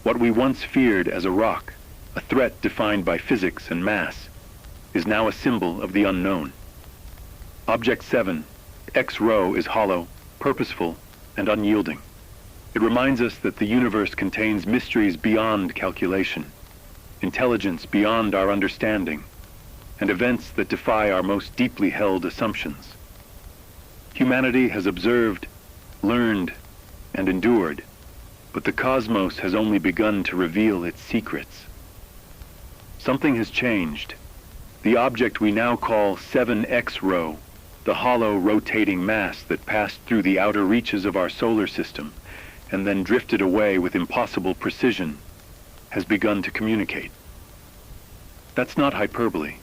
what we once feared as a rock, a threat defined by physics and mass, is now a symbol of the unknown. Object 7, X Rho, is hollow, purposeful, and unyielding. It reminds us that the universe contains mysteries beyond calculation, intelligence beyond our understanding, and events that defy our most deeply held assumptions. Humanity has observed, learned, and endured, but the cosmos has only begun to reveal its secrets. Something has changed. The object we now call 7X Rho, the hollow rotating mass that passed through the outer reaches of our solar system and then drifted away with impossible precision, has begun to communicate. That's not hyperbole.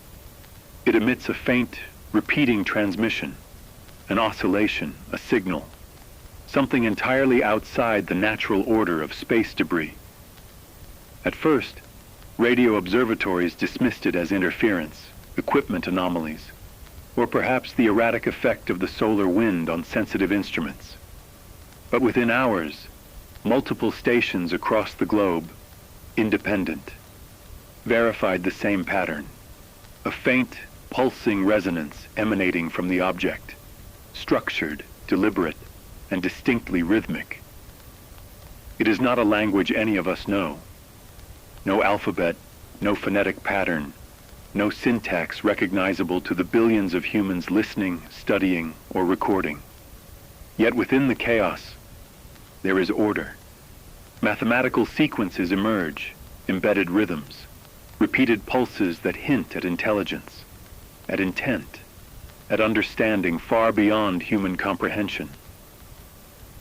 It emits a faint, repeating transmission, an oscillation, a signal, something entirely outside the natural order of space debris. At first, radio observatories dismissed it as interference, equipment anomalies, or perhaps the erratic effect of the solar wind on sensitive instruments. But within hours, multiple stations across the globe, independent, verified the same pattern, a faint, pulsing resonance emanating from the object, structured, deliberate, and distinctly rhythmic. It is not a language any of us know. No alphabet, no phonetic pattern, no syntax recognizable to the billions of humans listening, studying, or recording. Yet within the chaos, there is order. Mathematical sequences emerge, embedded rhythms, repeated pulses that hint at intelligence, at intent, at understanding far beyond human comprehension.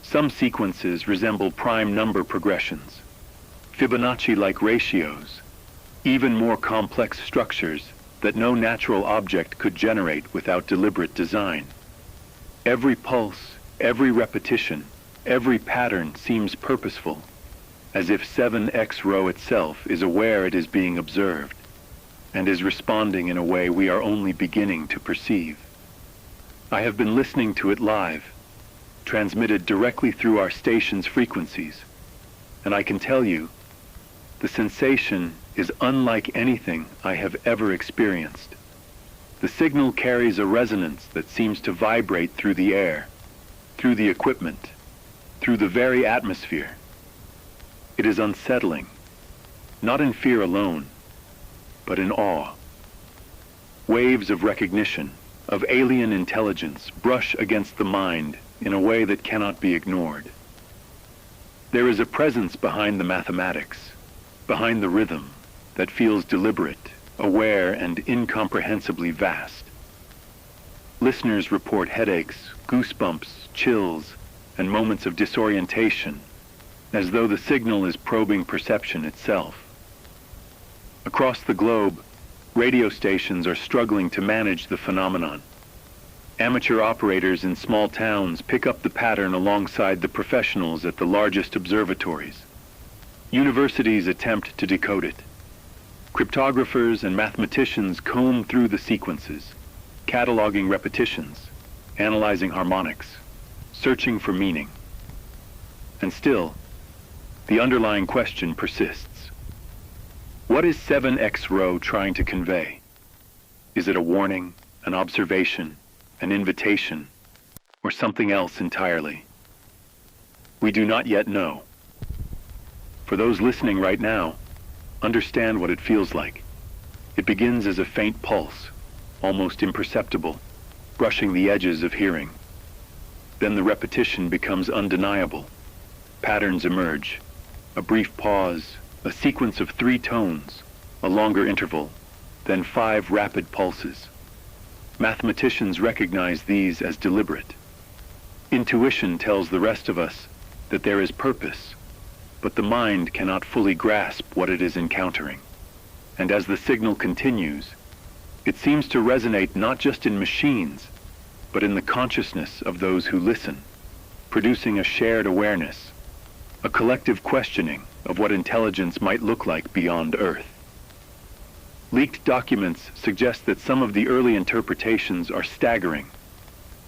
Some sequences resemble prime number progressions, Fibonacci-like ratios, even more complex structures that no natural object could generate without deliberate design. Every pulse, every repetition, every pattern seems purposeful, as if 7X Rho itself is aware it is being observed, and is responding in a way we are only beginning to perceive. I have been listening to it live, transmitted directly through our station's frequencies, and I can tell you, the sensation is unlike anything I have ever experienced. The signal carries a resonance that seems to vibrate through the air, through the equipment, through the very atmosphere. It is unsettling, not in fear alone, but in awe. Waves of recognition, of alien intelligence, brush against the mind in a way that cannot be ignored. There is a presence behind the mathematics, behind the rhythm, that feels deliberate, aware, and incomprehensibly vast. Listeners report headaches, goosebumps, chills, and moments of disorientation, as though the signal is probing perception itself. Across the globe, Radio stations are struggling to manage the phenomenon. Amateur operators in small towns pick up the pattern alongside the professionals at the largest observatories. Universities attempt to decode it. Cryptographers and mathematicians comb through the sequences, cataloging repetitions, analyzing harmonics, searching for meaning. And still, the underlying question persists. What is 7X Rho trying to convey? Is it a warning, an observation, an invitation, or something else entirely? We do not yet know. For those listening right now, understand what it feels like. It begins as a faint pulse, almost imperceptible, brushing the edges of hearing. Then the repetition becomes undeniable. Patterns emerge. A brief pause, a sequence of 3 tones, a longer interval, then 5 rapid pulses. Mathematicians recognize these as deliberate. Intuition tells the rest of us that there is purpose, but the mind cannot fully grasp what it is encountering. And as the signal continues, it seems to resonate not just in machines, but in the consciousness of those who listen, producing a shared awareness, a collective questioning of what intelligence might look like beyond Earth. Leaked documents suggest that some of the early interpretations are staggering.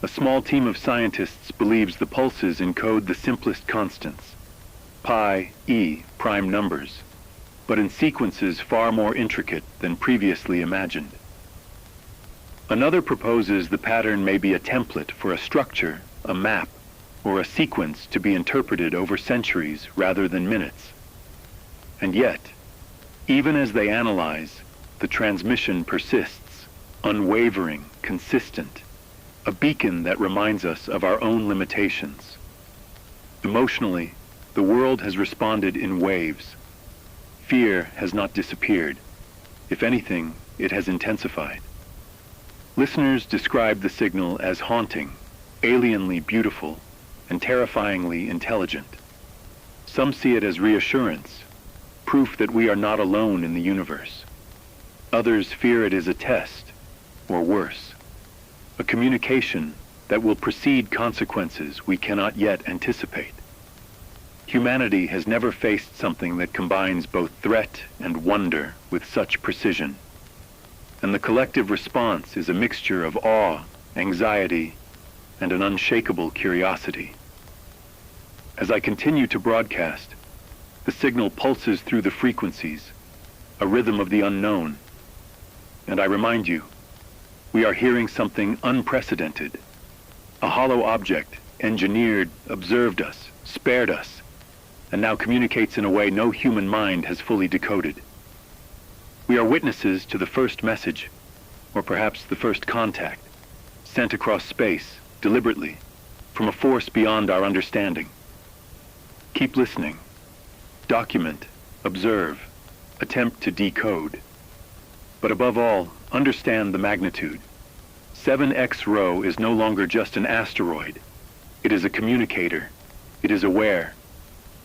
A small team of scientists believes the pulses encode the simplest constants, pi, e, prime numbers, but in sequences far more intricate than previously imagined. Another proposes the pattern may be a template for a structure, a map, or a sequence to be interpreted over centuries rather than minutes. And yet, even as they analyze, the transmission persists, unwavering, consistent, a beacon that reminds us of our own limitations. Emotionally, the world has responded in waves. Fear has not disappeared. If anything, it has intensified. Listeners describe the signal as haunting, alienly beautiful, and terrifyingly intelligent. Some see it as reassurance, proof that we are not alone in the universe. Others fear it is a test, or worse, a communication that will precede consequences we cannot yet anticipate. Humanity has never faced something that combines both threat and wonder with such precision. And the collective response is a mixture of awe, anxiety, and an unshakable curiosity. As I continue to broadcast, the signal pulses through the frequencies, a rhythm of the unknown. And I remind you, we are hearing something unprecedented. A hollow object, engineered, observed us, spared us, and now communicates in a way no human mind has fully decoded. We are witnesses to the first message, or perhaps the first contact, sent across space, deliberately, from a force beyond our understanding. Keep listening. Document, observe, attempt to decode. But above all, understand the magnitude. 7X Rho is no longer just an asteroid. It is a communicator. It is aware.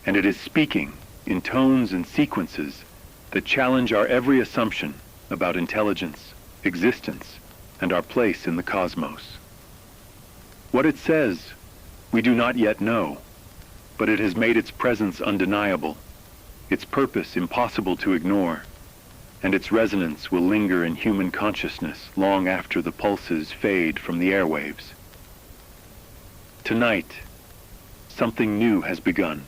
And it is speaking in tones and sequences that challenge our every assumption about intelligence, existence, and our place in the cosmos. What it says, we do not yet know, but it has made its presence undeniable, its purpose impossible to ignore, and its resonance will linger in human consciousness long after the pulses fade from the airwaves. Tonight, something new has begun.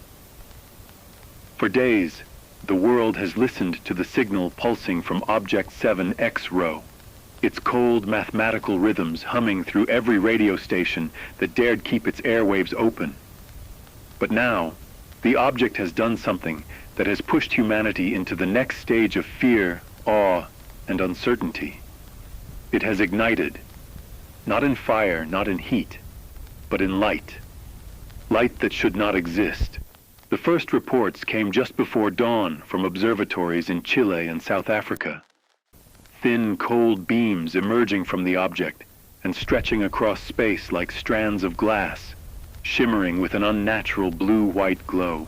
For days, the world has listened to the signal pulsing from Object 7X Rho, its cold mathematical rhythms humming through every radio station that dared keep its airwaves open. But now, the object has done something that has pushed humanity into the next stage of fear, awe, and uncertainty. It has ignited, not in fire, not in heat, but in light. Light that should not exist. The first reports came just before dawn from observatories in Chile and South Africa. Thin, cold beams emerging from the object and stretching across space like strands of glass, shimmering with an unnatural blue-white glow.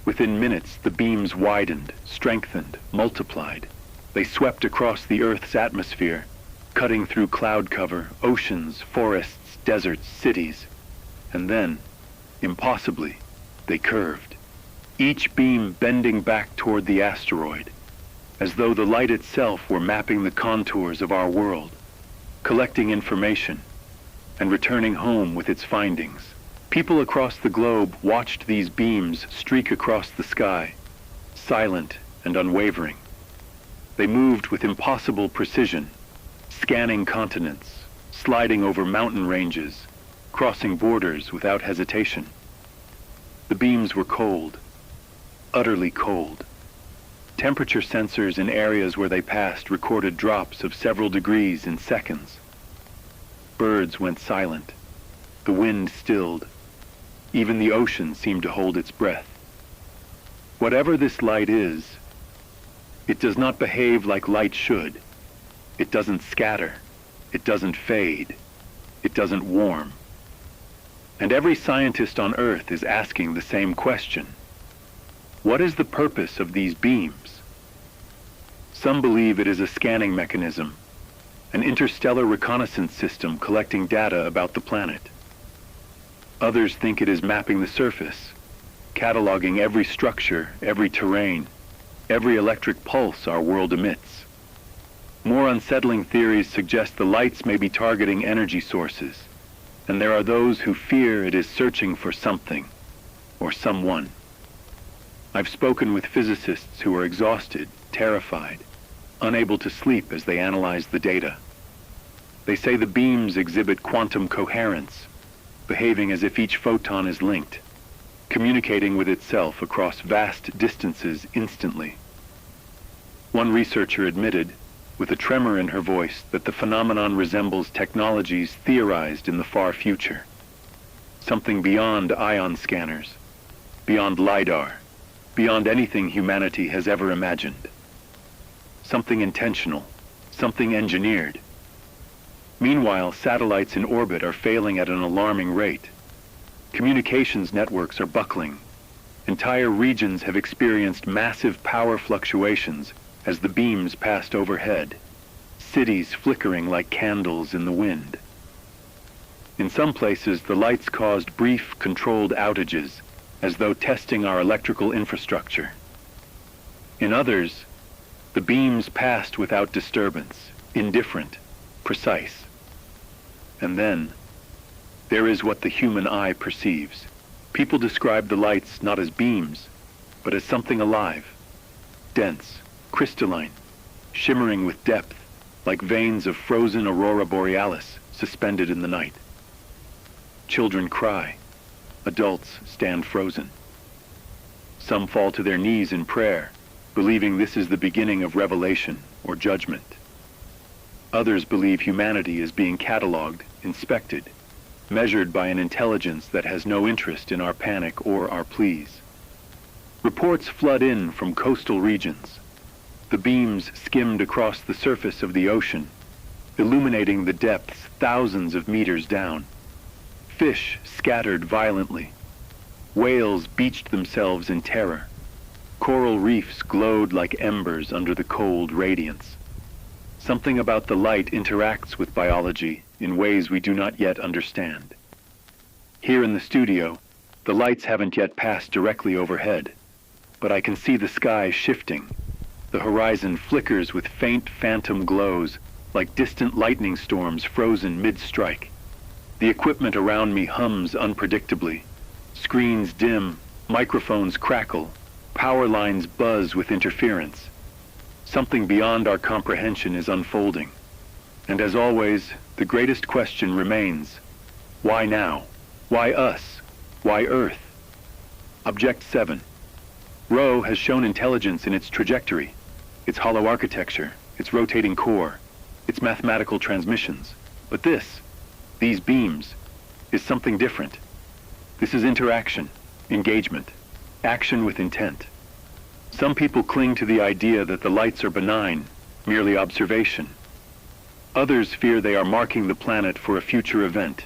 Within minutes, the beams widened, strengthened, multiplied. They swept across the Earth's atmosphere, cutting through cloud cover, oceans, forests, deserts, cities. And then, impossibly, they curved, each beam bending back toward the asteroid, as though the light itself were mapping the contours of our world, collecting information, and returning home with its findings. People across the globe watched these beams streak across the sky, silent and unwavering. They moved with impossible precision, scanning continents, sliding over mountain ranges, crossing borders without hesitation. The beams were cold, utterly cold. Temperature sensors in areas where they passed recorded drops of several degrees in seconds. Birds went silent. The wind stilled. Even the ocean seemed to hold its breath. Whatever this light is, it does not behave like light should. It doesn't scatter. It doesn't fade. It doesn't warm. And every scientist on Earth is asking the same question. What is the purpose of these beams? Some believe it is a scanning mechanism, an interstellar reconnaissance system collecting data about the planet. Others think it is mapping the surface, cataloging every structure, every terrain, every electric pulse our world emits. More unsettling theories suggest the lights may be targeting energy sources, and there are those who fear it is searching for something or someone. I've spoken with physicists who are exhausted, terrified, unable to sleep as they analyze the data. They say the beams exhibit quantum coherence, behaving as if each photon is linked, communicating with itself across vast distances instantly. One researcher admitted, with a tremor in her voice, that the phenomenon resembles technologies theorized in the far future. Something beyond ion scanners, beyond LiDAR, beyond anything humanity has ever imagined. Something intentional, something engineered. Meanwhile, satellites in orbit are failing at an alarming rate. Communications networks are buckling. Entire regions have experienced massive power fluctuations as the beams passed overhead, cities flickering like candles in the wind. In some places, the lights caused brief, controlled outages, as though testing our electrical infrastructure. In others, the beams passed without disturbance, indifferent, precise. And then, there is what the human eye perceives. People describe the lights not as beams, but as something alive, dense, crystalline, shimmering with depth, like veins of frozen aurora borealis suspended in the night. Children cry. Adults stand frozen. Some fall to their knees in prayer, believing this is the beginning of revelation or judgment. Others believe humanity is being cataloged, inspected, measured by an intelligence that has no interest in our panic or our pleas. Reports flood in from coastal regions. The beams skimmed across the surface of the ocean, illuminating the depths thousands of meters down. Fish scattered violently. Whales beached themselves in terror. Coral reefs glowed like embers under the cold radiance. Something about the light interacts with biology in ways we do not yet understand. Here in the studio, the lights haven't yet passed directly overhead, but I can see the sky shifting. The horizon flickers with faint phantom glows, like distant lightning storms frozen mid-strike. The equipment around me hums unpredictably. Screens dim, microphones crackle, power lines buzz with interference. Something beyond our comprehension is unfolding. And as always, the greatest question remains: why now? Why us? Why Earth? Object 7. Rho has shown intelligence in its trajectory, its hollow architecture, its rotating core, its mathematical transmissions. But these beams, is something different. This is interaction, engagement, action with intent. Some people cling to the idea that the lights are benign, merely observation. Others fear they are marking the planet for a future event,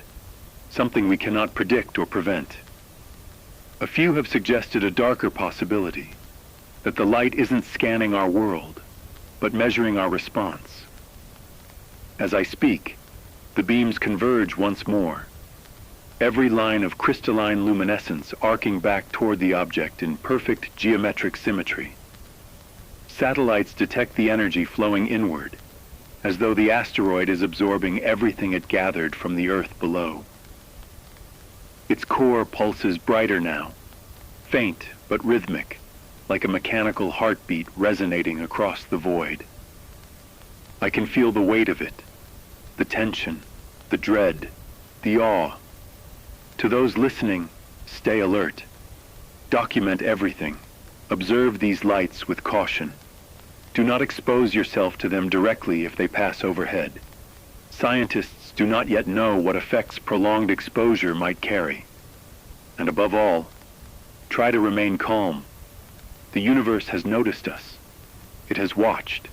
something we cannot predict or prevent. A few have suggested a darker possibility, that the light isn't scanning our world, but measuring our response. As I speak, the beams converge once more, every line of crystalline luminescence arcing back toward the object in perfect geometric symmetry. Satellites detect the energy flowing inward, as though the asteroid is absorbing everything it gathered from the Earth below. Its core pulses brighter now, faint but rhythmic, like a mechanical heartbeat resonating across the void. I can feel the weight of it, the tension, the dread, the awe. To those listening, stay alert. Document everything. Observe these lights with caution. Do not expose yourself to them directly if they pass overhead. Scientists do not yet know what effects prolonged exposure might carry. And above all, try to remain calm. The universe has noticed us. It has watched.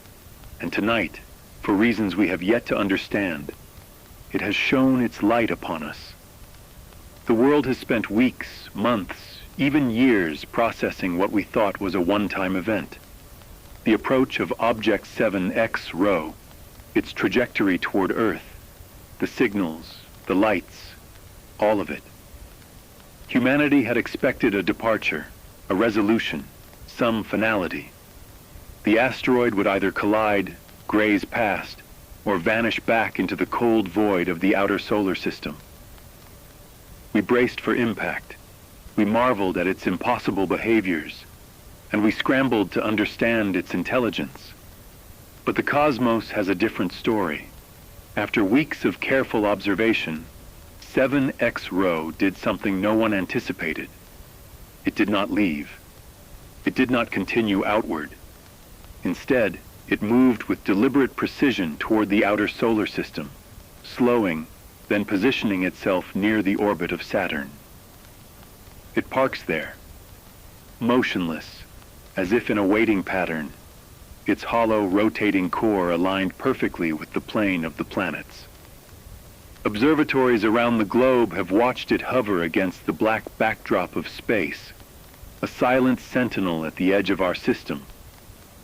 And tonight, for reasons we have yet to understand, it has shone its light upon us. The world has spent weeks, months, even years processing what we thought was a one-time event. The approach of Object 7X Rho, its trajectory toward Earth, the signals, the lights, all of it. Humanity had expected a departure, a resolution, some finality. The asteroid would either collide, graze past, or vanish back into the cold void of the outer solar system. We braced for impact. We marveled at its impossible behaviors, and we scrambled to understand its intelligence. But the cosmos has a different story. After weeks of careful observation, 7X Rho did something no one anticipated. It did not leave. It did not continue outward. Instead, it moved with deliberate precision toward the outer solar system, slowing, then positioning itself near the orbit of Saturn. It parks there, motionless, as if in a waiting pattern, its hollow, rotating core aligned perfectly with the plane of the planets. Observatories around the globe have watched it hover against the black backdrop of space, a silent sentinel at the edge of our system.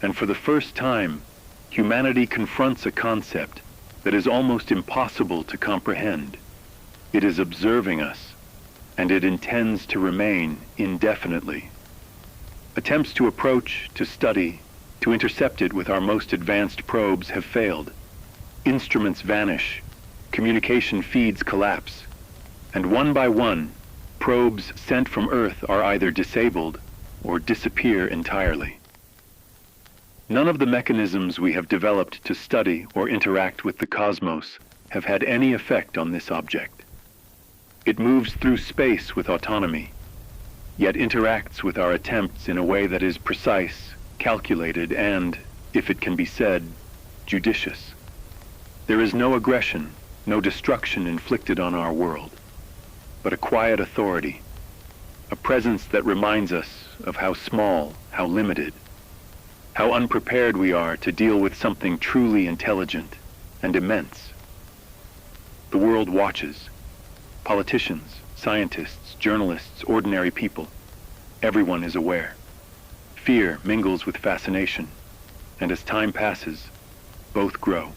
And for the first time, humanity confronts a concept that is almost impossible to comprehend. It is observing us, and it intends to remain indefinitely. Attempts to approach, to study, to intercept it with our most advanced probes have failed. Instruments vanish, communication feeds collapse, and one by one, probes sent from Earth are either disabled or disappear entirely. None of the mechanisms we have developed to study or interact with the cosmos have had any effect on this object. It moves through space with autonomy, yet interacts with our attempts in a way that is precise, calculated, and, if it can be said, judicious. There is no aggression, no destruction inflicted on our world, but a quiet authority, a presence that reminds us of how small, how limited, how unprepared we are to deal with something truly intelligent and immense. The world watches. Politicians, scientists, journalists, ordinary people. Everyone is aware. Fear mingles with fascination, and as time passes, both grow.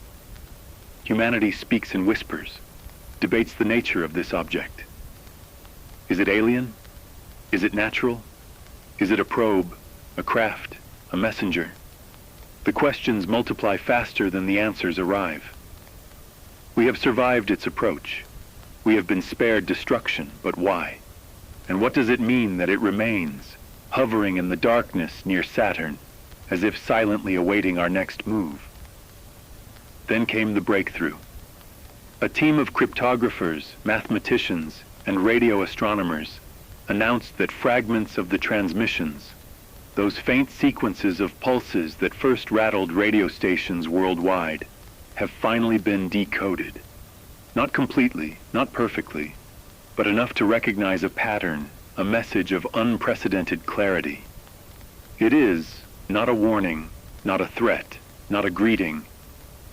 Humanity speaks in whispers, debates the nature of this object. Is it alien? Is it natural? Is it a probe, a craft, a messenger? The questions multiply faster than the answers arrive. We have survived its approach. We have been spared destruction, but why? And what does it mean that it remains, hovering in the darkness near Saturn, as if silently awaiting our next move? Then came the breakthrough. A team of cryptographers, mathematicians, and radio astronomers announced that fragments of the transmissions, those faint sequences of pulses that first rattled radio stations worldwide, have finally been decoded. Not completely, not perfectly, but enough to recognize a pattern, a message of unprecedented clarity. It is not a warning, not a threat, not a greeting.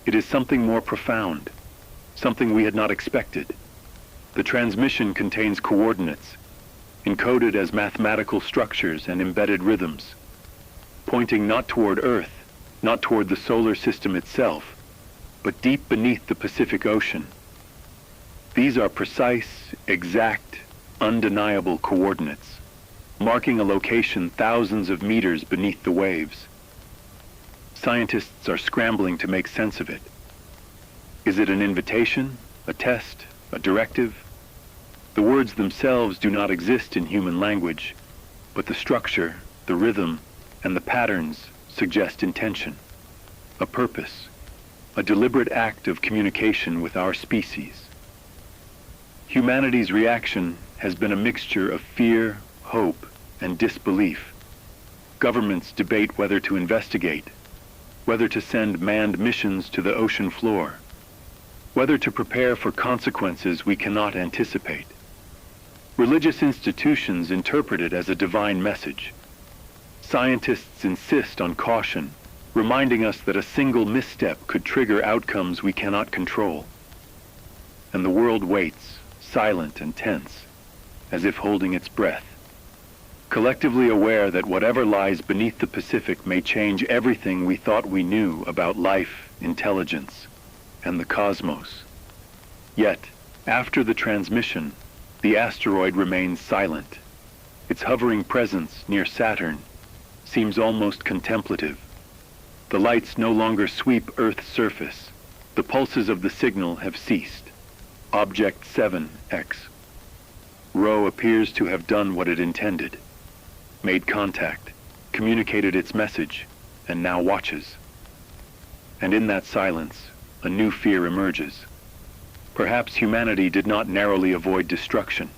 It is something more profound, something we had not expected. The transmission contains coordinates, encoded as mathematical structures and embedded rhythms, pointing not toward Earth, not toward the solar system itself, but deep beneath the Pacific Ocean. These are precise, exact, undeniable coordinates, marking a location thousands of meters beneath the waves. Scientists are scrambling to make sense of it. Is it an invitation, a test, a directive? The words themselves do not exist in human language, but the structure, the rhythm, and the patterns suggest intention, a purpose, a deliberate act of communication with our species. Humanity's reaction has been a mixture of fear, hope, and disbelief. Governments debate whether to investigate, whether to send manned missions to the ocean floor, whether to prepare for consequences we cannot anticipate. Religious institutions interpret it as a divine message. Scientists insist on caution, reminding us that a single misstep could trigger outcomes we cannot control. And the world waits, silent and tense, as if holding its breath, collectively aware that whatever lies beneath the Pacific may change everything we thought we knew about life, intelligence, and the cosmos. Yet, after the transmission, the asteroid remains silent. Its hovering presence near Saturn seems almost contemplative. The lights no longer sweep Earth's surface. The pulses of the signal have ceased. Object 7X. Rho appears to have done what it intended, made contact, communicated its message, and now watches. And in that silence, a new fear emerges. Perhaps humanity did not narrowly avoid destruction.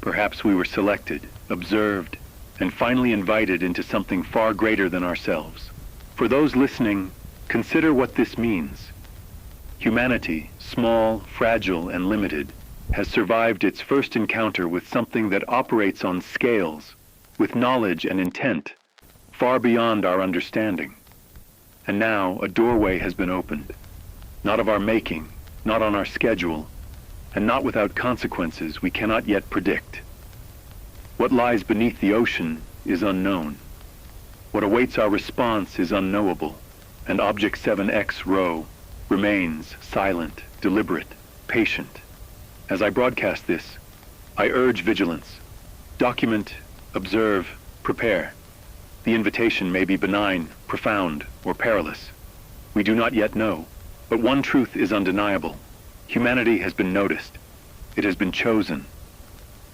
Perhaps we were selected, observed, and finally invited into something far greater than ourselves. For those listening, consider what this means. Humanity, small, fragile, and limited, has survived its first encounter with something that operates on scales, with knowledge and intent, far beyond our understanding. And now a doorway has been opened, not of our making, not on our schedule, and not without consequences we cannot yet predict. What lies beneath the ocean is unknown. What awaits our response is unknowable, and Object 7X Rho remains silent, deliberate, patient. As I broadcast this, I urge vigilance. Document, observe, prepare. The invitation may be benign, profound, or perilous. We do not yet know, but one truth is undeniable. Humanity has been noticed. It has been chosen.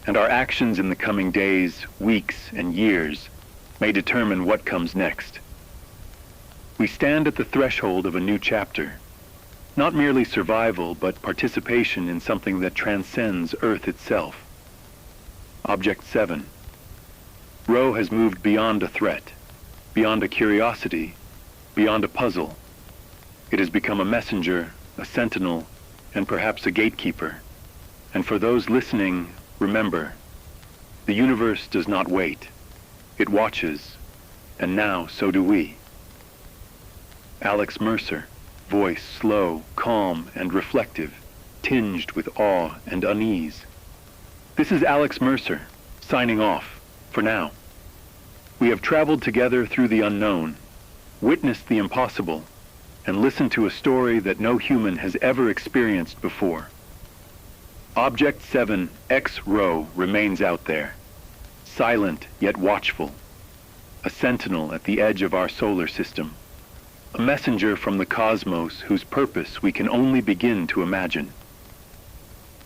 And our actions in the coming days, weeks, and years may determine what comes next. We stand at the threshold of a new chapter. Not merely survival, but participation in something that transcends Earth itself. Object 7. Rho has moved beyond a threat, beyond a curiosity, beyond a puzzle. It has become a messenger, a sentinel, and perhaps a gatekeeper. And for those listening, remember, the universe does not wait. It watches, and now so do we. Alex Mercer, voice slow, calm, and reflective, tinged with awe and unease. This is Alex Mercer, signing off, for now. We have traveled together through the unknown, witnessed the impossible, and listened to a story that no human has ever experienced before. Object 7X Rho remains out there, silent yet watchful, a sentinel at the edge of our solar system, a messenger from the cosmos whose purpose we can only begin to imagine.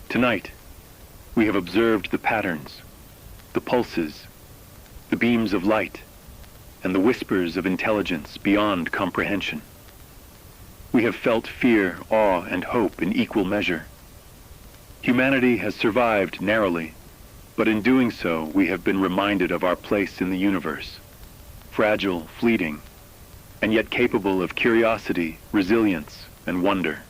Tonight, we have observed the patterns, the pulses, the beams of light, and the whispers of intelligence beyond comprehension. We have felt fear, awe, and hope in equal measure. Humanity has survived narrowly, but in doing so, we have been reminded of our place in the universe, fragile, fleeting, and yet capable of curiosity, resilience, and wonder.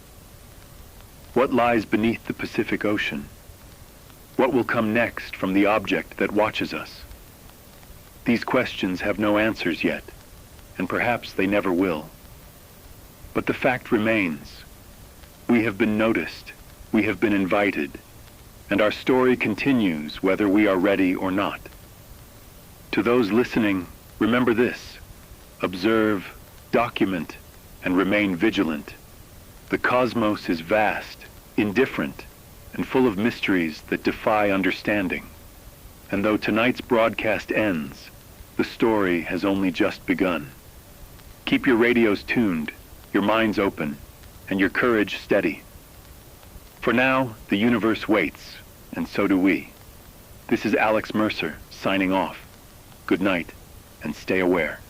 What lies beneath the Pacific Ocean? What will come next from the object that watches us? These questions have no answers yet, and perhaps they never will. But the fact remains. We have been noticed, we have been invited, and our story continues whether we are ready or not. To those listening, remember this: observe, Document and remain vigilant. The cosmos is vast, indifferent, and full of mysteries that defy understanding. And though tonight's broadcast ends, the story has only just begun. Keep your radios tuned, your minds open, and your courage steady. For now, the universe waits, and so do we. This is Alex Mercer, signing off. Good night, and stay aware.